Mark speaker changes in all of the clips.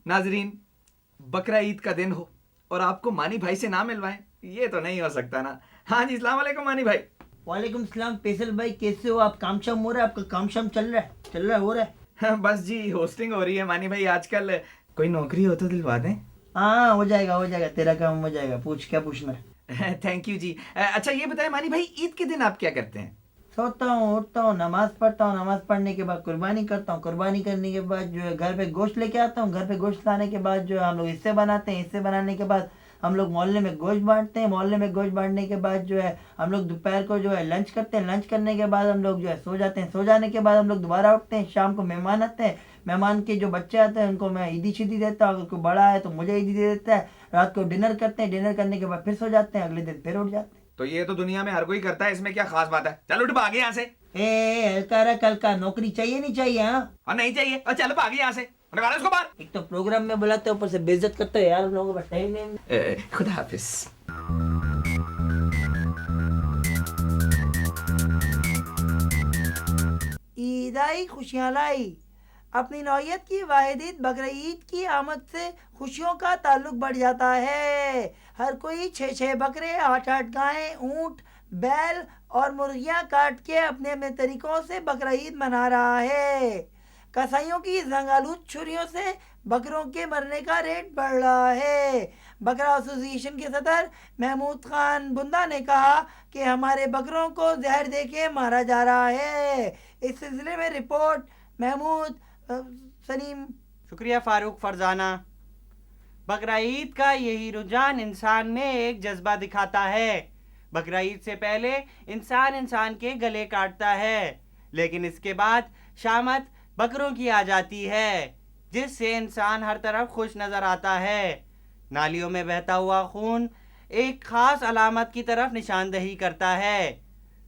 Speaker 1: नाजरीन, बकरा ईद का दिन हो और आपको मानी भाई से ना मिलवाएं, ये तो नहीं हो सकता ना। हाँ जी, अस्सलाम वालेकुम मानी भाई।
Speaker 2: वालेकुम सलाम फैसल भाई, कैसे हो आप? काम शाम हो रहा है आपका? काम शाम चल रहा है हो रहा है?
Speaker 1: हाँ, बस जी होस्टिंग हो रही है मानी भाई आजकल। कोई नौकरी हो तो दिलवा दें।
Speaker 2: हाँ, हो जाएगा, तेरा काम हो जाएगा। पूछ, क्या पूछना है?
Speaker 1: थैंक यू जी। अच्छा ये बताएं मानी भाई, ईद के दिन आप क्या करते हैं?
Speaker 2: सोता हूँ, उठता हूँ, नमाज पढ़ता हूँ, नमाज पढ़ने के बाद कुर्बानी करता हूँ, कुर्बानी करने के बाद जो है घर पे गोश्त लेके आता हूँ, घर पे गोश्त लाने के बाद जो है हम लोग हिस्से बनाते हैं, हिस्से बनाने के बाद हम लोग मोहल्ले में गोश्त बांटते हैं, मोहल्ले में गोश्त बांटने के बाद जो है हम लोग दोपहर को जो है लंच करते हैं, लंच करने के बाद हम लोग जो है सो जाते हैं, सो जाने के बाद हम लोग दोबारा उठते हैं, शाम को मेहमान आते हैं, मेहमान के जो बच्चे आते हैं उनको मैं ईदी शीदी देता हूँ, अगर कोई बड़ा है तो मुझे ईदी दे देता है। रात को डिनर करते हैं, डिनर करने के बाद फिर सो जाते हैं, अगले दिन फिर उठ जाते हैं।
Speaker 1: तो ये तो दुनिया में हर कोई करता है, इसमें क्या खास बात है? चल उठ भागे यहाँ से।
Speaker 2: हल्का रहा, कल का नौकरी चाहिए नहीं चाहिए? हाँ,
Speaker 1: और नहीं चाहिए, और चल भागे यहाँ से, निकालो इसको बाहर।
Speaker 2: एक तो प्रोग्राम में बुलाते हैं, ऊपर से बेइज्जत करते हैं यार, उन लोगों का टाइम नहीं।
Speaker 1: खुदा हाफिज।
Speaker 2: ईद आई खुशियाँ लाई। अपनी नौयत की वाहिद ईद बकरीद की आमद से खुशियों का ताल्लुक बढ़ जाता है। हर कोई 6-6 बकरे, 8-8 गायें, ऊंट, बैल और मुर्गियां काट के अपने अपने तरीकों से बकरीद मना रहा है। कसाईयों की जंगालूद छुरियों से बकरों के मरने का रेट बढ़ रहा है। बकरा एसोसिएशन के सदर महमूद खान बुंदा ने कहा कि हमारे बकरों को जहर दे के मारा जा रहा है। इस सिलसिले में रिपोर्ट महमूद सलीम।
Speaker 3: शुक्रिया फारूक फरजाना। बकरा ईद का यही रुझान इंसान में एक जज्बा दिखाता है। बकरा ईद से पहले इंसान के गले काटता है, लेकिन इसके बाद शामत बकरों की आ जाती है, जिससे इंसान हर तरफ खुश नजर आता है। नालियों में बहता हुआ खून एक खास अलामत की तरफ निशानदही करता है।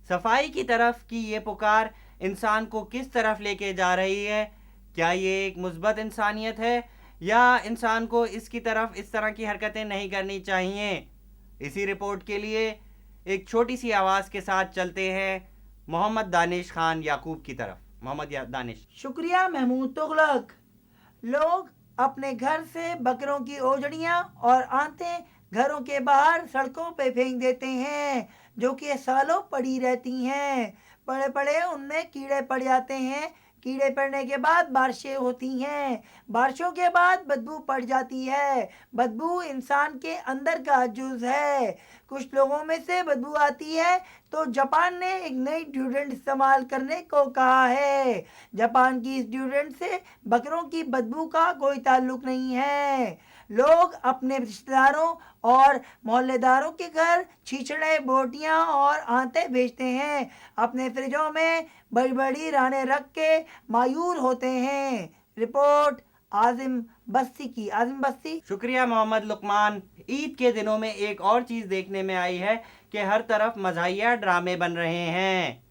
Speaker 3: सफाई की तरफ की ये पुकार इंसान को किस तरफ लेके जा रही है? क्या ये एक मुस्बत इंसानियत है, या इंसान को इसकी तरफ इस तरह की हरकतें नहीं करनी चाहिए? इसी रिपोर्ट के लिए एक छोटी सी आवाज़ के साथ चलते हैं मोहम्मद दानिश खान याकूब की तरफ। मोहम्मद दानिश।
Speaker 2: शुक्रिया महमूद तुगलक। लोग अपने घर से बकरों की ओजड़ियां और आंतें घरों के बाहर सड़कों पे फेंक देते हैं, जो कि सालों पड़ी रहती हैं। पड़े पड़े उनमें कीड़े पड़ जाते हैं। कीड़े पड़ने के बाद बारिशें होती हैं। बारिशों के बाद बदबू पड़ जाती है। बदबू इंसान के अंदर का जुज है। कुछ लोगों में से बदबू आती है तो जापान ने एक नई डिओड्रेंट इस्तेमाल करने को कहा है। जापान की इस डिओड्रेंट से बकरों की बदबू का कोई ताल्लुक नहीं है। लोग अपने रिश्तेदारों और मोहल्लेदारों के घर छीछड़े, बोटियां और आंते भेजते हैं। अपने फ्रिजों में बड़ी बड़ी रानें रख के मायूर होते हैं। रिपोर्ट आजिम बस्ती की। आजिम बस्ती।
Speaker 3: शुक्रिया मोहम्मद लुकमान। ईद के दिनों में एक और चीज़ देखने में आई है कि हर तरफ मज़ाहिया ड्रामे बन रहे हैं।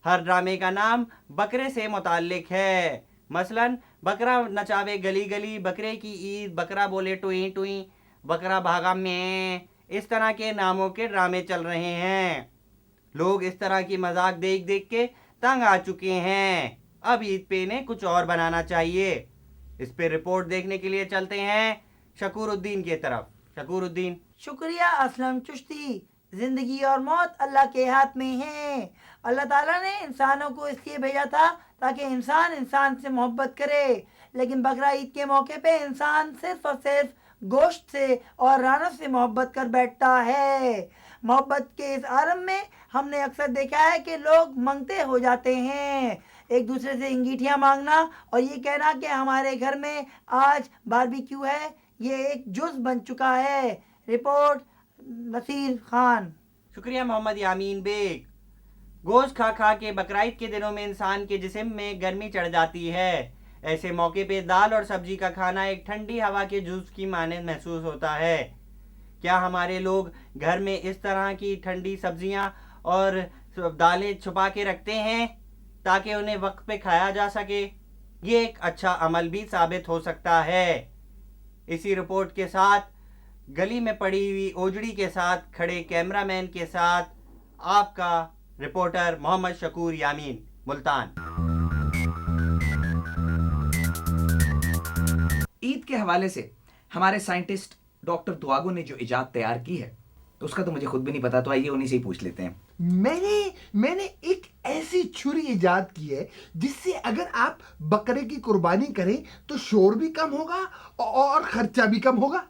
Speaker 3: हर ड्रामे का नाम बकरे से मुताल्लिक है। मसलन बकरा नचावे गली गली, बकरे की ईद, बकरा बोले टुई टुई, बकरा भागा में, इस तरह के नामों के ड्रामे चल रहे हैं। लोग इस तरह की मजाक देख देख के तंग आ चुके हैं। अब ईद पे इन्हें कुछ और बनाना चाहिए। इस पे रिपोर्ट देखने के लिए चलते हैं शकूरुद्दीन की तरफ। शकूरुद्दीन।
Speaker 2: शुक्रिया असलम चिश्ती। जिंदगी और मौत अल्लाह के हाथ में है। अल्लाह ताला ने इंसानों को इसलिए भेजा था ताकि इंसान इंसान से मोहब्बत करे, लेकिन बकरा ईद के मौके पे इंसान सिर्फ और सिर्फ गोश्त से और रानों से मोहब्बत कर बैठता है। मोहब्बत के इस आलम में हमने अक्सर देखा है कि लोग मंगते हो जाते हैं, एक दूसरे से अंगीठियां मांगना और ये कहना कि हमारे घर में आज बारबेक्यू है, ये एक जुज बन चुका है। रिपोर्ट नसीर खान।
Speaker 3: शुक्रिया मोहम्मद यामीन बेग। गोश्त खा खा के बकरीद के दिनों में इंसान के जिस्म में गर्मी चढ़ जाती है। ऐसे मौके पे दाल और सब्जी का खाना एक ठंडी हवा के जूस की मानंद महसूस होता है। क्या हमारे लोग घर में इस तरह की ठंडी सब्जियां और दालें छुपा के रखते हैं ताकि उन्हें वक्त पे खाया जा सके? ये एक अच्छा अमल भी साबित हो सकता है। इसी रिपोर्ट के साथ गली में पड़ी हुई ओजड़ी के साथ खड़े कैमरामैन के साथ आपका रिपोर्टर मोहम्मद शकूर यामीन, मुल्तान।
Speaker 1: ईद ईद के हवाले से हमारे साइंटिस्ट डॉक्टर दुआगो ने जो इजाद तैयार की है उसका तो मुझे खुद भी नहीं पता, तो आइए उन्हीं से ही पूछ लेते हैं।
Speaker 4: मैंने एक ऐसी छुरी इजाद की है जिससे अगर आप बकरे की कुर्बानी करें तो शोर भी कम होगा और खर्चा भी कम होगा।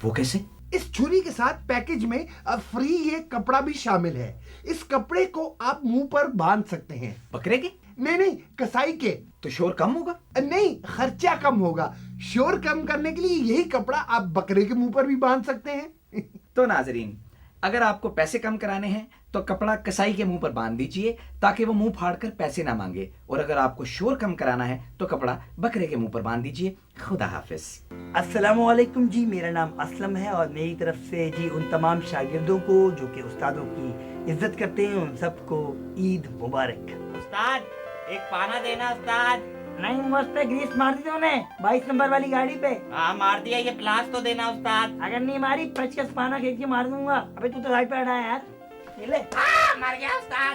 Speaker 1: वो कैसे?
Speaker 4: इस छुरी के साथ पैकेज में फ्री ये कपड़ा भी शामिल है। इस कपड़े को आप मुंह पर बांध सकते हैं।
Speaker 1: बकरे के?
Speaker 4: नहीं, कसाई के।
Speaker 1: तो शोर कम होगा?
Speaker 4: नहीं, खर्चा कम होगा। शोर कम करने के लिए यही कपड़ा आप बकरे के मुंह पर भी बांध सकते हैं।
Speaker 1: तो नाजरीन, अगर आपको पैसे कम कराने हैं तो कपड़ा कसाई के मुंह पर बांध दीजिए ताकि वो मुंह फाड़ कर पैसे ना मांगे, और अगर आपको शोर कम कराना है तो कपड़ा बकरे के मुंह पर बांध दीजिए। खुदा हाफिज।
Speaker 2: अस्सलामुअलैकुम जी, मेरा नाम असलम है और मेरी तरफ से जी उन तमाम शागिर्दों को जो कि उस्तादों की इज्जत करते हैं उन सबको ईद मुबारक।
Speaker 3: उस्ताद एक पाना देना उस्ताद।
Speaker 2: नहीं, उस पे ग्रीस मार दी तूने 22 नंबर वाली गाड़ी पे।
Speaker 3: हाँ मार दिया, ये प्लास तो देना उस्ताद।
Speaker 2: अगर नहीं मारी 25 पाना खींच के मार दूंगा। अबे तू तो साइड पे हटा है यार। ये ले।
Speaker 3: मर गया उस्ताद।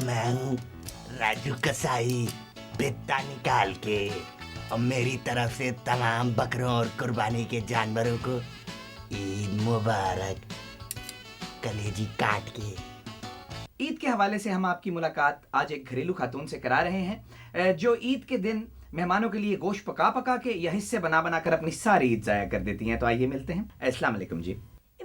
Speaker 5: मैं हूँ राजू कसाई। बित्ता निकाल के और मेरी तरफ से तमाम बकरों और कुर्बानी के जानवरों को ईद मुबारक। कलेजी काट के।
Speaker 1: ईद के हवाले से हम आपकी मुलाकात आज एक घरेलू खातून से करा रहे हैं जो ईद के दिन मेहमानों के लिए गोश्त पका पका के या हिस्से बना बना कर अपनी सारी ईद जाया कर देती हैं। तो आइए मिलते हैं। अस्सलाम वालेकुम जी।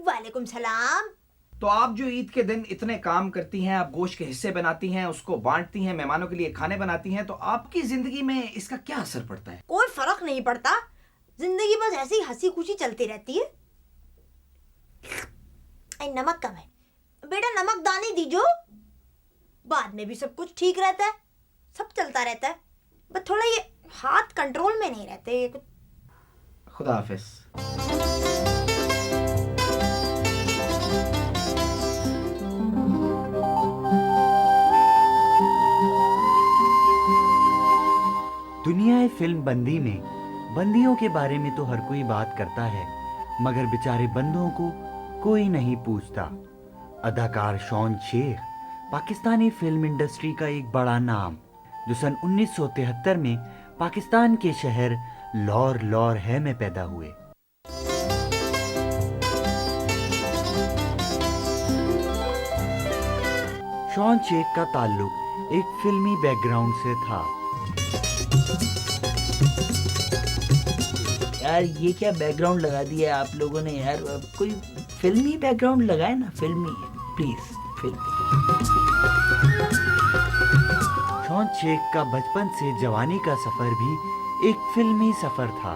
Speaker 6: वालेकुम सलाम।
Speaker 1: तो आप जो ईद के दिन इतने काम करती हैं, आप गोश्त के हिस्से बनाती हैं, उसको बांटती हैं, मेहमानों के लिए खाने बनाती हैं, तो आपकी जिंदगी में इसका क्या असर पड़ता है?
Speaker 6: कोई फर्क नहीं पड़ता, जिंदगी बस ऐसी ही हंसी खुशी चलती रहती है। नमक कम है बेटा, नमक दानी दीजो। बाद में भी सब कुछ ठीक रहता है, सब चलता रहता है, बस थोड़ा ये हाथ कंट्रोल में नहीं रहते। ये
Speaker 1: खुदा हाफिज।
Speaker 3: दुनिया फिल्म बंदी में बंदियों के बारे में तो हर कोई बात करता है, मगर बेचारे बंदों को कोई नहीं पूछता। अदाकार शॉन शेख पाकिस्तानी फिल्म इंडस्ट्री का एक बड़ा नाम, जो सन 1973 में पाकिस्तान के शहर लाहौर है में पैदा हुए। शॉन शेख का ताल्लुक एक फिल्मी बैकग्राउंड से था।
Speaker 2: यार ये क्या बैकग्राउंड लगा दिया आप लोगों ने यार, कोई फिल्मी बैकग्राउंड लगाए ना, फिल्मी प्लीज फिल्मी।
Speaker 3: शॉन शेख का बचपन से जवानी का सफर भी एक फिल्मी सफर था।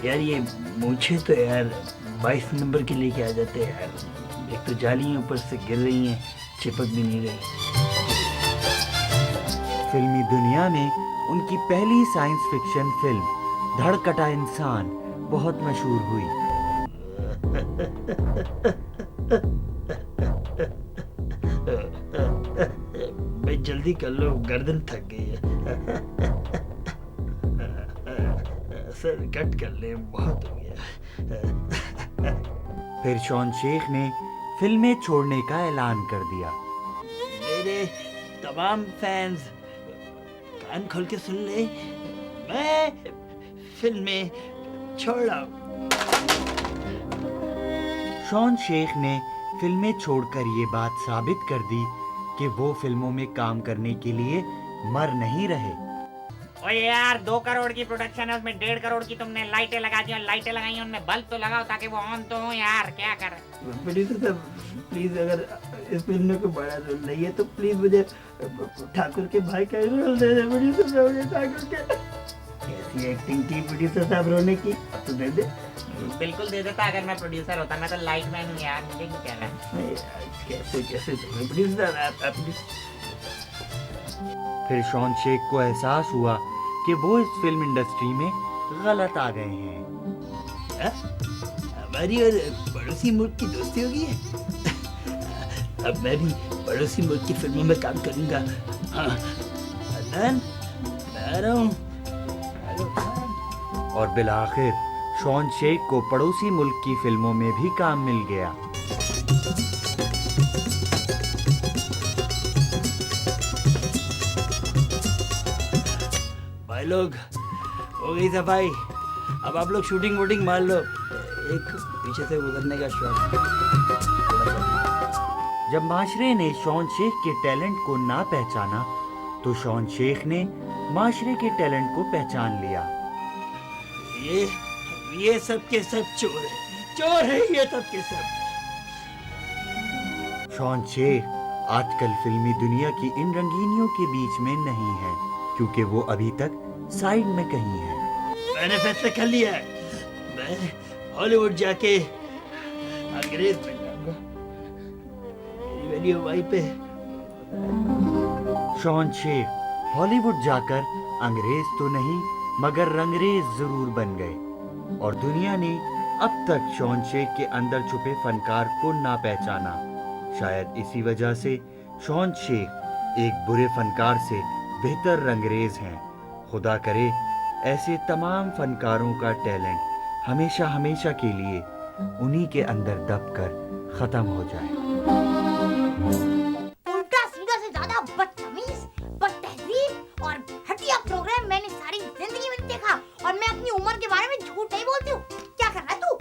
Speaker 2: यार ये मुझे तो यार 22 नंबर के लेके आ जाते हैं यार। एक तो जालियां ऊपर से गिर रही हैं, चिपक भी नहीं रही।
Speaker 3: फिल्मी दुनिया में उनकी पहली साइंस फिक्शन फिल्म धड़कटा इंसान बहुत मशहूर हुई।
Speaker 2: भाई जल्दी कर लो, गर्दन थक गई है। सर कट कर ले, बहुत हो गया।
Speaker 3: फिर शॉन शेख ने फिल्में छोड़ने का ऐलान कर दिया।
Speaker 2: मेरे तमाम फैंस कान खोल के सुन ले, मैं फिल्में छोड़ रहा हूं।
Speaker 3: शॉन शेख ने फिल्में छोड़कर ये बात साबित कर दी कि वो फिल्मों में काम करने के लिए मर नहीं रहे।
Speaker 7: ओए यार 2 करोड़ की प्रोडक्शन है, उसमें 1.5 करोड़ की तुमने लाइटें लगा दी, और लाइटें लगाई उनमें बल्ब तो लगाओ ताकि वो ऑन तो हो यार, क्या कर।
Speaker 2: प्लीज अगर इस फिल्म को बड़ा रोल नहीं है, तो प्लीज मुझे ठाकुर के भाई का रोल दे दे। प्रोड्यूसर साहब, मुझे ठाकुर के कैसी एक्टिंग की प्रोड्यूसर साहब रोने की, अब तो दे दे।
Speaker 7: बिल्कुल दे देता अगर मैं प्रोड्यूसर होता। मैं तो लाइट मैन हूँ यार, मुझे क्यों कहना है।
Speaker 2: नहीं यार, कैसे कैसे प्रोड्यूसर आप
Speaker 3: फिर शॉन शेख को एहसास हुआ कि वो इस फिल्म इंडस्ट्री में गलत आ गए हैं।
Speaker 2: हमारी और पड़ोसी मुल्क की दोस्ती होगी है। अब मैं भी पड़ोसी मुल्क की फिल्मों में काम करूंगा। हाँ अदनान, मैं आ रहा हूँ।
Speaker 3: और बिलाखिर शॉन शेख को पड़ोसी मुल्क की फिल्मों में भी काम मिल गया।
Speaker 2: भाई लोग, हो गई सफाई, अब आप लोग शूटिंग वूटिंग मार लो। एक पीछे से गुजरने का शॉट।
Speaker 3: जब माशरे ने शॉन शेख के टैलेंट को ना पहचाना तो शॉन शेख ने माशरे के टैलेंट को पहचान लिया।
Speaker 2: ये सब के सब चोर है ये सब के सब।
Speaker 3: शॉन शेख आजकल फिल्मी दुनिया की इन रंगीनियों के बीच में नहीं है, क्योंकि वो अभी तक साइड में कहीं है।
Speaker 2: मैंने फैसला कर लिया है, मैं हॉलीवुड जाके अंग्रेज बन जाऊंगा। मेरी वाइफ है।
Speaker 3: शॉन शेख हॉलीवुड जाकर अंग्रेज तो नहीं मगर रंगरेज जरूर बन गए, और दुनिया ने अब तक शॉन शेख के अंदर छुपे फनकार को ना पहचाना। शायद इसी वजह से शॉन शेख एक बुरे फनकार से बेहतर रंगरेज हैं। खुदा करे ऐसे तमाम फनकारों का टैलेंट हमेशा हमेशा के लिए उन्हीं के अंदर दबकर खत्म हो जाए।
Speaker 6: उल्टा सीधा से ज्यादा बदतमीज, बदतहजीब और घटिया प्रोग्राम मैंने सारी जिंदगी में नहीं देखा। और मैं अपनी उम्र के बारे में झूठ नहीं बोलती हूँ। क्या कर रहा है तू?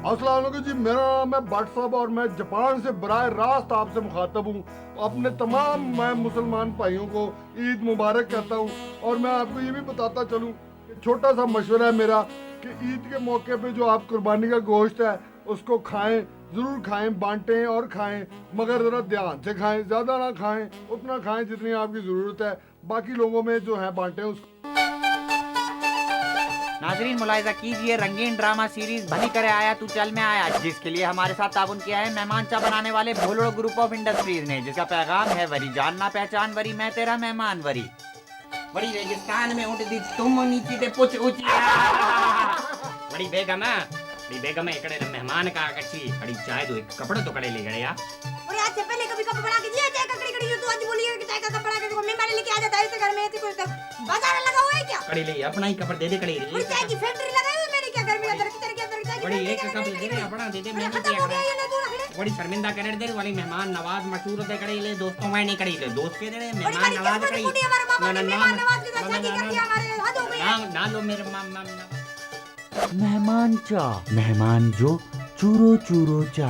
Speaker 4: अस्सलाम वालेकुम जी, मेरा नाम है भट्ट साहब और मैं जापान से बराह रास्त आपसे मुखातब हूँ। अपने तमाम मैं मुसलमान भाइयों को ईद मुबारक कहता हूँ। और मैं आपको ये भी बताता चलूँ कि छोटा सा मशवरा है मेरा कि ईद के मौके पे जो आप कुर्बानी का गोश्त है उसको खाएं, ज़रूर खाएं, बांटें और खाएं, मगर ज़रा ध्यान से खाएं, ज़्यादा ना खाएं, उतना खाएं जितनी आपकी ज़रूरत है। बाकी लोगों में जो है बांटें उसको।
Speaker 7: नाजरीन मुलाहिजा कीजिए, रंगीन ड्रामा सीरीज बनी करे आया तू चल में आया, जिसके लिए हमारे साथ ताबुन किया है मेहमान चा बनाने वाले भोलड़ ग्रुप ऑफ इंडस्ट्रीज ने, जिसका पैगाम है वरी जानना पहचान वरी, मैं तेरा मेहमान वरी। बड़ी रेगिस्तान में ऊँट दी तुम नीची ते पुछ ऊंची। बड़ी बेगम इकड़े मेहमान का कच्ची बड़ी चाय दो, एक कपड़े तो कड़े ले गए यार।
Speaker 6: और आज से पहले कभी कपड़ा बना के दिया चाय का कड़ी जो तू आज बोली है कि चाय का कपड़ा के मेहमान लेके आ जाता है इस घर में, ऐसी कोई बाजार लगा हुआ है क्या?
Speaker 7: कड़ी ले अपना ही कपड़े दे दे कड़ी
Speaker 6: पूरी चाय की फैक्ट्री लगाई हुई है मैंने, क्या घर में अंदर की चाय की
Speaker 7: बड़ी एक कप दे दे अपना दे दे मैं नहीं पिया कर बड़ी शर्मिंदा कर दे वाली मेहमान नवाज मशहूर दे कड़ी ले दोस्तों में नहीं कड़ी ले दोस्त के दे मेहमान नवाज कड़ी ना लो मेरे
Speaker 3: मेहमान चा, मेहमान जो चूरो चूरो चा।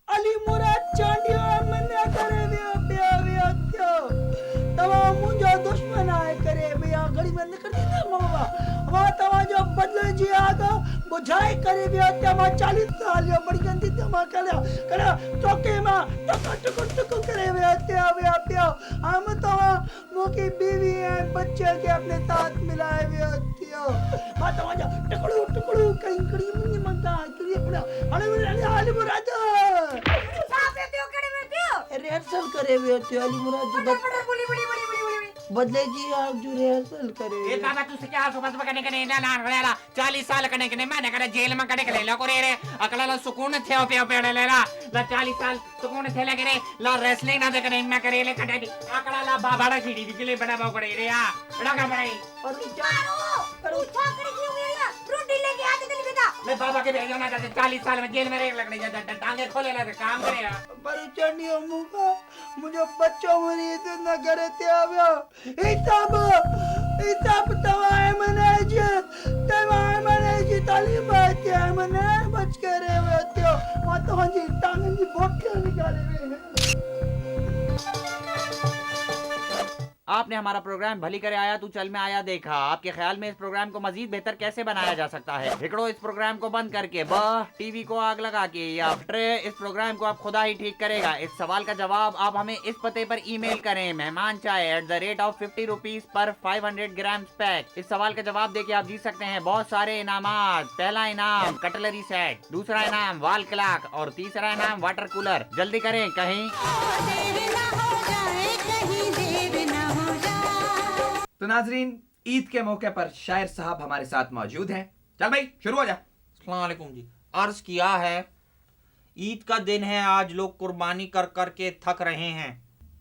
Speaker 2: अली मुराद चांडियो मन्या करे बिया तमाम मुंजो दुश्मन आए करे बिया घड़ी बंद कर दी ना मामा। वा तमा जो बदले जी आगा बुझाई करे बिया तमा 40 साल जो बड़ी गंदी तमा करा चौके मा टक करे बिया हम तमा मोकी बीवी है बच्चे के अपने साथ मिलाए बिया वा तमा जो टकड़ू कड़ी मुंजी मंगा करी अपना अली मुराद रिहर्सल करे हुए थे अली मुराद जी बदले जी आप जो रिहर्सल करे
Speaker 7: बाबा तुझसे क्या सुबह सुबह करने के नहीं ना 40 साल करने के नहीं मैंने करे जेल में करने के ले लो को रे अकला ला सुकून थे ओ पे ले ला 40 साल सुकून थे लगे रे ला रेसलिंग ना दे करे मैं करे ले कटे अकला ला बाबाड़ा सीढ़ी दिखले बड़ा बाव करे रे आ बड़ा का बड़ाई
Speaker 2: और
Speaker 6: मारो तू ठाकरे की उंगलियां रोटी लेके आते चली बेटा
Speaker 7: मैं बाबा के भेजो ना 40 साल में जेल में रेक लगने जाता टांगे खोले ला काम करे
Speaker 2: पर चढ़नी मुका मुझे बच्चों मरी इतना करे थे आव्या इताब तवाए मने तालीम आते मने बच के रे वेत्यो मत हंजी टांगन जी बोट निकाले रे
Speaker 7: आपने हमारा प्रोग्राम भली करे आया तू चल में आया देखा। आपके ख्याल में इस प्रोग्राम को मजीद बेहतर कैसे बनाया जा सकता है? हिकड़ो इस प्रोग्राम को बंद करके टीवी को आग लगा के या इस प्रोग्राम को आप खुदा ही ठीक करेगा। इस सवाल का जवाब आप हमें इस पते पर ईमेल करें मेहमान चाय @50 रुपीज पर 500 ग्राम पैक। इस सवाल का जवाब देके आप जीत सकते हैं बहुत सारे इनामात। पहला इनाम कटलरी सेट, दूसरा इनाम वॉल क्लॉक और तीसरा इनाम वाटर कूलर। जल्दी करें कहीं
Speaker 1: तो नाजरीन, ईद के मौके पर शायर साहब हमारे साथ मौजूद हैं। चल भाई शुरू हो जा।
Speaker 3: अस्सलाम वालेकुम जी। अर्ज किया है, ईद का दिन है आज, लोग कुर्बानी कर कर के थक रहे हैं।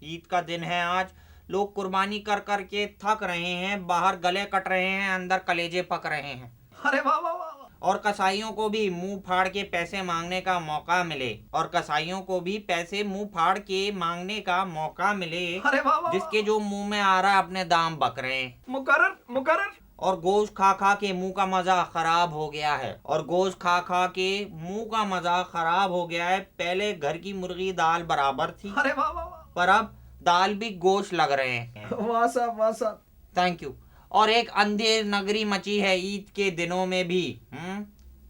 Speaker 3: ईद का दिन है आज, लोग कुर्बानी कर कर के थक रहे हैं। बाहर गले कट रहे हैं, अंदर कलेजे पक रहे हैं।
Speaker 1: अरे वाह वाह वाह।
Speaker 3: और कसाईयों को भी मुंह फाड़ के पैसे मांगने का मौका मिले, और कसाईयों को भी पैसे मुंह फाड़ के मांगने का मौका मिले।
Speaker 1: अरे वाह वाह।
Speaker 3: जिसके जो मुंह में आ रहा है अपने दाम बक रहे हैं।
Speaker 1: मुकर्रर मुकर्रर।
Speaker 3: और गोश्त खा खा के मुंह का मजा खराब हो गया है। और गोश्त खा खा के मुंह का मजा खराब हो गया है। पहले घर की मुर्गी दाल बराबर थी,
Speaker 1: अरे वाह वाह वाह।
Speaker 3: पर अब दाल भी गोश्त लग रहे हैं।
Speaker 1: वाह साहब वाह साहब।
Speaker 3: Thank you. और एक अंधेर नगरी मची है ईद के दिनों में भी।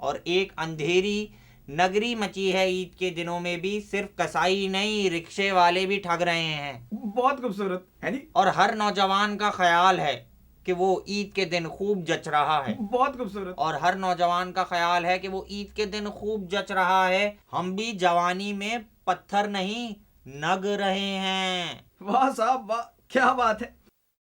Speaker 3: और एक अंधेरी नगरी मची है ईद के दिनों में भी। सिर्फ कसाई नहीं, रिक्शे वाले भी ठग रहे हैं।
Speaker 1: बहुत खूबसूरत है जी।
Speaker 3: और हर नौजवान का ख्याल है कि वो ईद के दिन खूब जच रहा है।
Speaker 1: बहुत खूबसूरत।
Speaker 3: और हर नौजवान का ख्याल है कि वो ईद के दिन खूब जच रहा है। हम भी जवानी में पत्थर नहीं नग रहे हैं।
Speaker 1: वाह साहब वाह, क्या बात है।